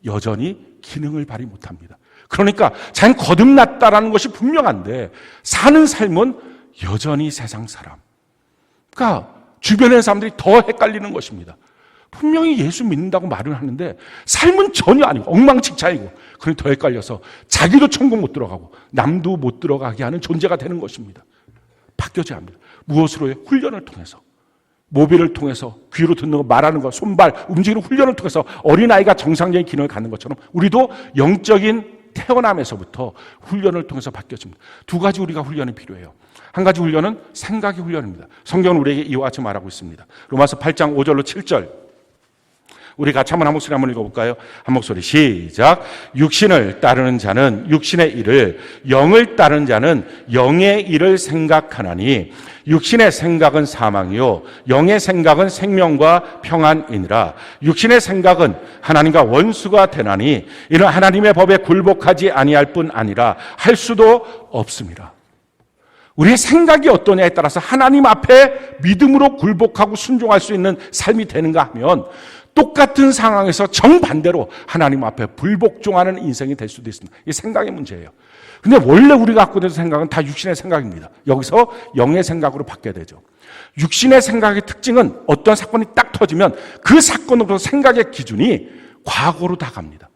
여전히 기능을 발휘 못합니다. 그러니까 자기는 거듭났다라는 것이 분명한데 사는 삶은 여전히 세상 사람. 그러니까 주변의 사람들이 더 헷갈리는 것입니다. 분명히 예수 믿는다고 말을 하는데 삶은 전혀 아니고 엉망진창이고, 그러니 더 헷갈려서 자기도 천국 못 들어가고 남도 못 들어가게 하는 존재가 되는 것입니다. 바뀌어져야 합니다. 무엇으로요? 훈련을 통해서. 모비를 통해서 귀로 듣는 거, 말하는 거, 손발 움직이는 훈련을 통해서 어린아이가 정상적인 기능을 갖는 것처럼 우리도 영적인 태어남에서부터 훈련을 통해서 바뀌어집니다. 두 가지 우리가 훈련이 필요해요. 한 가지 훈련은 생각의 훈련입니다. 성경은 우리에게 이와 같이 말하고 있습니다. 로마서 8장 5절로 7절 우리 같이 한번 한 목소리 한번 읽어볼까요? 한 목소리 시작. 육신을 따르는 자는 육신의 일을, 영을 따르는 자는 영의 일을 생각하나니 육신의 생각은 사망이요 영의 생각은 생명과 평안이니라. 육신의 생각은 하나님과 원수가 되나니 이는 하나님의 법에 굴복하지 아니할 뿐 아니라 할 수도 없습니다. 우리의 생각이 어떠냐에 따라서 하나님 앞에 믿음으로 굴복하고 순종할 수 있는 삶이 되는가 하면 똑같은 상황에서 정반대로 하나님 앞에 불복종하는 인생이 될 수도 있습니다. 이게 생각의 문제예요. 근데 원래 우리가 갖고 있는 생각은 다 육신의 생각입니다. 여기서 영의 생각으로 바뀌어야 되죠. 육신의 생각의 특징은 어떤 사건이 딱 터지면 그 사건으로부터 생각의 기준이 과거로 다 갑니다.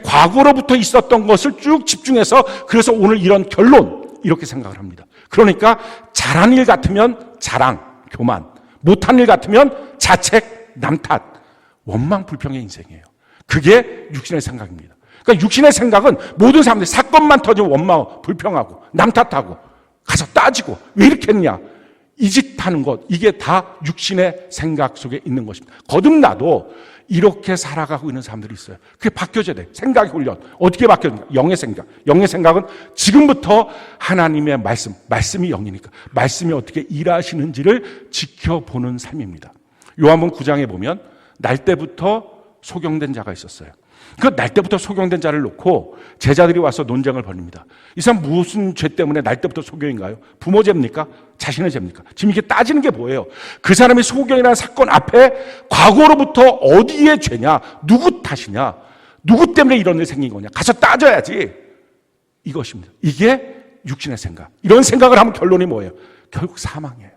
과거로부터 있었던 것을 쭉 집중해서 그래서 오늘 이런 결론 이렇게 생각을 합니다. 그러니까 잘한 일 같으면 자랑, 교만, 못한 일 같으면 자책, 남 탓, 원망, 불평의 인생이에요. 그게 육신의 생각입니다. 그러니까 육신의 생각은 모든 사람들이 사건만 터지면 원망하고 불평하고 남 탓하고 가서 따지고 왜 이렇게 했냐 이 짓 하는 것, 이게 다 육신의 생각 속에 있는 것입니다. 거듭나도 이렇게 살아가고 있는 사람들이 있어요. 그게 바뀌어져야 돼. 생각의 훈련. 어떻게 바뀌어집니까? 영의 생각. 영의 생각은 지금부터 하나님의 말씀이 영이니까 말씀이 어떻게 일하시는지를 지켜보는 삶입니다. 요한복음 9장에 보면 날 때부터 소경된 자가 있었어요. 그 날 때부터 소경된 자를 놓고 제자들이 와서 논쟁을 벌입니다. 이 사람 무슨 죄 때문에 날 때부터 소경인가요? 부모 죄입니까? 자신의 죄입니까? 지금 이게 따지는 게 뭐예요? 그 사람이 소경이라는 사건 앞에 과거로부터 어디에 죄냐? 누구 탓이냐? 누구 때문에 이런 일이 생긴 거냐? 가서 따져야지. 이것입니다. 이게 육신의 생각. 이런 생각을 하면 결론이 뭐예요? 결국 사망이에요.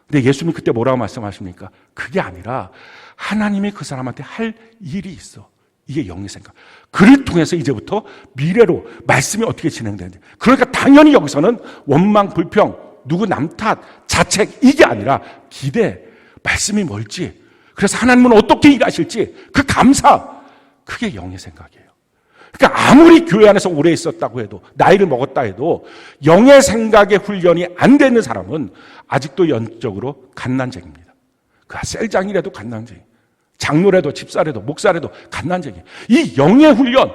근데 예수님이 그때 뭐라고 말씀하십니까? 그게 아니라 하나님이 그 사람한테 할 일이 있어. 이게 영의 생각. 그를 통해서 이제부터 미래로 말씀이 어떻게 진행되는지. 그러니까 당연히 여기서는 원망, 불평, 누구 남 탓, 자책 이게 아니라 기대, 말씀이 뭘지, 그래서 하나님은 어떻게 일하실지 그 감사, 그게 영의 생각이에요. 그러니까 아무리 교회 안에서 오래 있었다고 해도 나이를 먹었다 해도 영의 생각의 훈련이 안 되는 사람은 아직도 영적으로 갓난쟁입니다. 그 셀장이라도 갓난쟁이, 장로라도 집사라도 목사라도 갓난쟁이. 이 영의 훈련,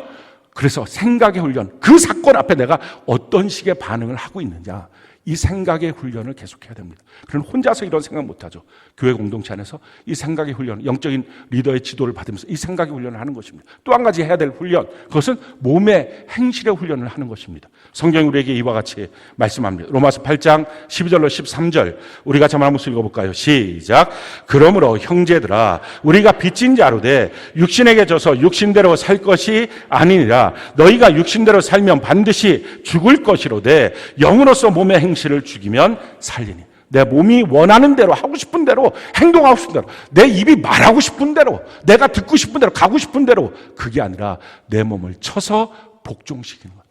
그래서 생각의 훈련, 그 사건 앞에 내가 어떤 식의 반응을 하고 있느냐, 이 생각의 훈련을 계속해야 됩니다. 그럼 혼자서 이런 생각 못하죠. 교회 공동체 안에서 이 생각의 훈련, 영적인 리더의 지도를 받으면서 이 생각의 훈련을 하는 것입니다. 또 한 가지 해야 될 훈련, 그것은 몸의 행실의 훈련을 하는 것입니다. 성경이 우리에게 이와 같이 말씀합니다. 로마서 8장 12절로 13절 우리 같이 한번 읽어볼까요? 시작. 그러므로 형제들아 우리가 빚진 자로 돼 육신에게 져서 육신대로 살 것이 아니니라. 너희가 육신대로 살면 반드시 죽을 것이로되 영으로서 몸의 행실을 죽이면 살리니. 내 몸이 원하는 대로 하고 싶은 대로 행동하고 싶은 대로 내 입이 말하고 싶은 대로 내가 듣고 싶은 대로 가고 싶은 대로, 그게 아니라 내 몸을 쳐서 복종시키는 것.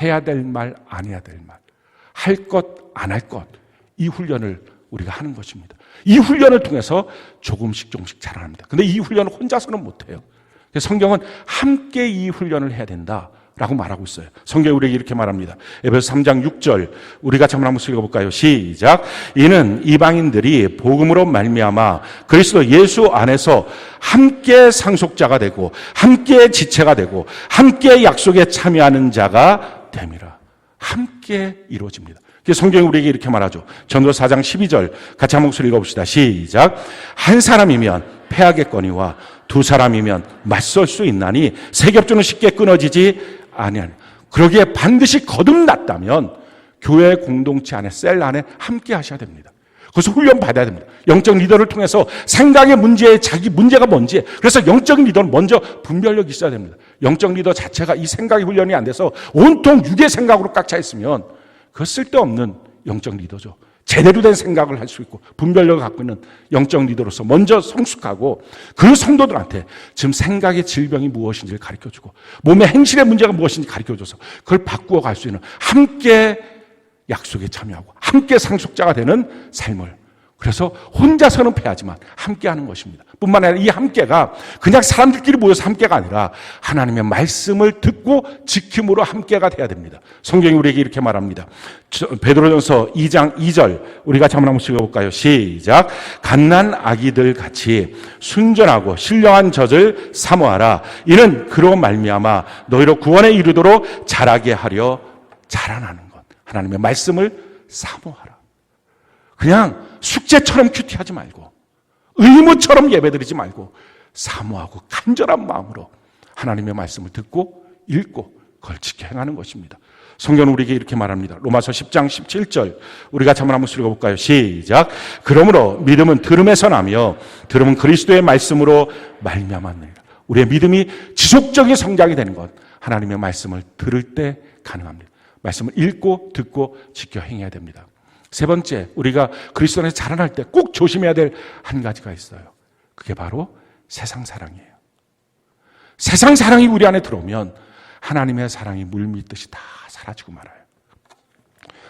해야 될 말, 안 해야 될 말, 할 것, 안 할 것, 이 훈련을 우리가 하는 것입니다. 이 훈련을 통해서 조금씩 자라납니다. 근데 이 훈련을 혼자서는 못해요. 성경은 함께 이 훈련을 해야 된다 라고 말하고 있어요. 성경이 우리에게 이렇게 말합니다. 에베소 3장 6절 우리 같이 한번 읽어볼까요? 시작. 이는 이방인들이 복음으로 말미암아 그리스도 예수 안에서 함께 상속자가 되고 함께 지체가 되고 함께 약속에 참여하는 자가 됨이라. 함께 이루어집니다. 성경이 우리에게 이렇게 말하죠. 전도서 4장 12절 같이 한 목소리 읽어봅시다. 시작. 한 사람이면 패하겠거니와 두 사람이면 맞설 수 있나니 세 겹조는 쉽게 끊어지지 아니하니. 그러기에 반드시 거듭났다면 교회 공동체 안에 셀 안에 함께 하셔야 됩니다. 그래서 훈련 받아야 됩니다. 영적 리더를 통해서 생각의 문제에 자기 문제가 뭔지, 그래서 영적 리더는 먼저 분별력이 있어야 됩니다. 영적 리더 자체가 이 생각의 훈련이 안 돼서 온통 육의 생각으로 꽉 차 있으면 그거 쓸데없는 영적 리더죠. 제대로 된 생각을 할 수 있고 분별력을 갖고 있는 영적 리더로서 먼저 성숙하고 그 성도들한테 지금 생각의 질병이 무엇인지를 가르쳐주고 몸의 행실의 문제가 무엇인지 가르쳐줘서 그걸 바꾸어 갈 수 있는, 함께 약속에 참여하고 함께 상속자가 되는 삶을, 그래서 혼자서는 패하지만 함께하는 것입니다. 뿐만 아니라 이 함께가 그냥 사람들끼리 모여서 함께가 아니라 하나님의 말씀을 듣고 지킴으로 함께가 돼야 됩니다. 성경이 우리에게 이렇게 말합니다. 베드로전서 2장 2절 우리 같이 한번 읽어볼까요? 시작. 갓난 아기들 같이 순전하고 신령한 젖을 사모하라. 이는 그로 말미암아 너희로 구원에 이르도록 자라게 하려 자라나는 것. 하나님의 말씀을 사모하라. 그냥 숙제처럼 큐티하지 말고 의무처럼 예배드리지 말고 사모하고 간절한 마음으로 하나님의 말씀을 듣고 읽고 그걸 지켜 행하는 것입니다. 성경은 우리에게 이렇게 말합니다. 로마서 10장 17절 우리 같이 한번 읽어볼까요? 시작. 그러므로 믿음은 들음에서 나며 들음은 그리스도의 말씀으로 말미암았느니라. 우리의 믿음이 지속적인 성장이 되는 것, 하나님의 말씀을 들을 때 가능합니다. 말씀을 읽고 듣고 지켜 행해야 됩니다. 세 번째, 우리가 그리스도 안에서 자라날 때 꼭 조심해야 될 한 가지가 있어요. 그게 바로 세상 사랑이에요. 세상 사랑이 우리 안에 들어오면 하나님의 사랑이 물밀듯이 다 사라지고 말아요.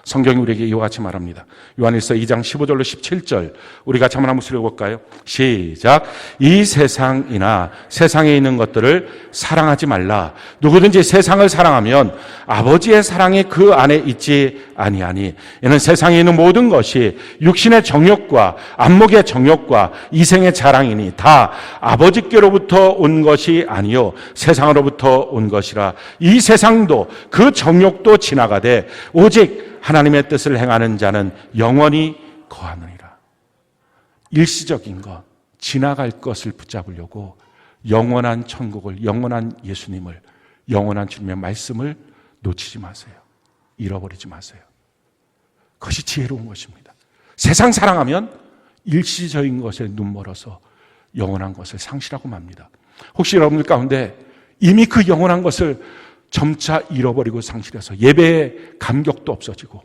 성경이 우리에게 이와 같이 말합니다. 요한일서 2장 15절로 17절 우리 같이 한번 읽어볼까요? 시작. 이 세상이나 세상에 있는 것들을 사랑하지 말라. 누구든지 세상을 사랑하면 아버지의 사랑이 그 안에 있지 아니하니 이는 세상에 있는 모든 것이 육신의 정욕과 안목의 정욕과 이생의 자랑이니 다 아버지께로부터 온 것이 아니요 세상으로부터 온 것이라. 이 세상도 그 정욕도 지나가되 오직 하나님의 뜻을 행하는 자는 영원히 거하느니라. 일시적인 것, 지나갈 것을 붙잡으려고 영원한 천국을, 영원한 예수님을, 영원한 주님의 말씀을 놓치지 마세요. 잃어버리지 마세요. 그것이 지혜로운 것입니다. 세상 사랑하면 일시적인 것에 눈멀어서 영원한 것을 상실하고 맙니다. 혹시 여러분들 가운데 이미 그 영원한 것을 점차 잃어버리고 상실해서 예배의 감격도 없어지고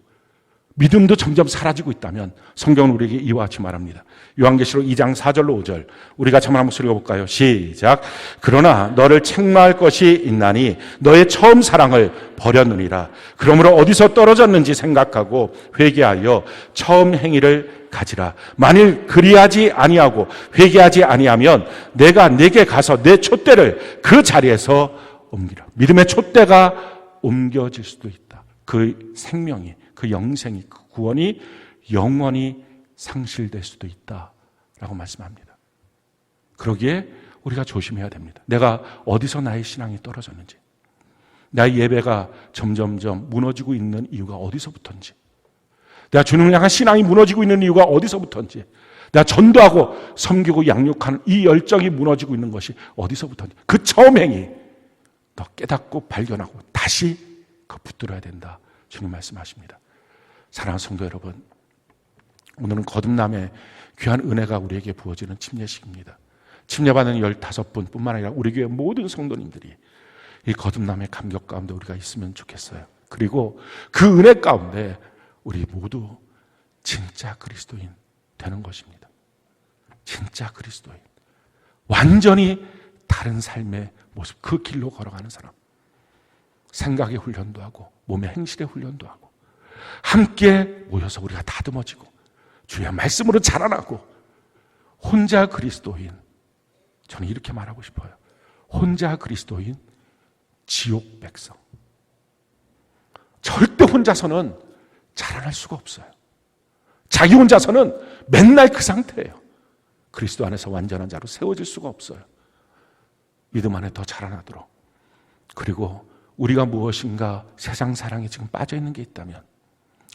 믿음도 점점 사라지고 있다면 성경은 우리에게 이와 같이 말합니다. 요한계시록 2장 4절로 5절 우리 같이 한번 읽어볼까요? 시작. 그러나 너를 책망할 것이 있나니 너의 처음 사랑을 버렸느니라. 그러므로 어디서 떨어졌는지 생각하고 회개하여 처음 행위를 가지라. 만일 그리하지 아니하고 회개하지 아니하면 내가 네게 가서 내 촛대를 그 자리에서 옮기라. 믿음의 촛대가 옮겨질 수도 있다. 그 생명이, 그 영생이, 그 구원이 영원히 상실될 수도 있다라고 말씀합니다. 그러기에 우리가 조심해야 됩니다. 내가 어디서 나의 신앙이 떨어졌는지, 나의 예배가 점점점 무너지고 있는 이유가 어디서부터인지, 내가 주님을 향한 신앙이 무너지고 있는 이유가 어디서부터인지, 내가 전도하고 섬기고 양육하는 이 열정이 무너지고 있는 것이 어디서부터인지, 그 처음 행위 더 깨닫고 발견하고 다시 그 붙들어야 된다. 주님 말씀하십니다. 사랑하는 성도 여러분, 오늘은 거듭남의 귀한 은혜가 우리에게 부어지는 침례식입니다. 침례받는 15분 뿐만 아니라 우리 교회 모든 성도님들이 이 거듭남의 감격 가운데 우리가 있으면 좋겠어요. 그리고 그 은혜 가운데 우리 모두 진짜 그리스도인 되는 것입니다. 진짜 그리스도인. 완전히 다른 삶의 모습, 그 길로 걸어가는 사람. 생각의 훈련도 하고 몸의 행실의 훈련도 하고 함께 모여서 우리가 다듬어지고 주의 말씀으로 자라나고 혼자 그리스도인, 저는 이렇게 말하고 싶어요. 혼자 그리스도인 지옥 백성. 절대 혼자서는 자라날 수가 없어요. 자기 혼자서는 맨날 그 상태예요. 그리스도 안에서 완전한 자로 세워질 수가 없어요. 믿음 안에 더 자라나도록, 그리고 우리가 무엇인가 세상 사랑에 지금 빠져 있는 게 있다면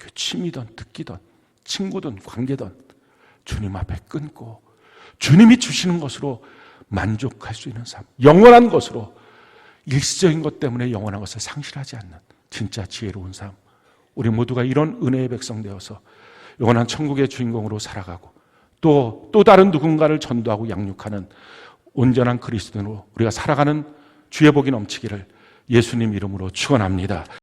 그 취미든 듣기든 친구든 관계든 주님 앞에 끊고 주님이 주시는 것으로 만족할 수 있는 삶, 영원한 것으로, 일시적인 것 때문에 영원한 것을 상실하지 않는 진짜 지혜로운 삶, 우리 모두가 이런 은혜의 백성 되어서 영원한 천국의 주인공으로 살아가고 또 다른 누군가를 전도하고 양육하는 온전한 그리스도인으로 우리가 살아가는 주의 복이 넘치기를 예수님 이름으로 축원합니다.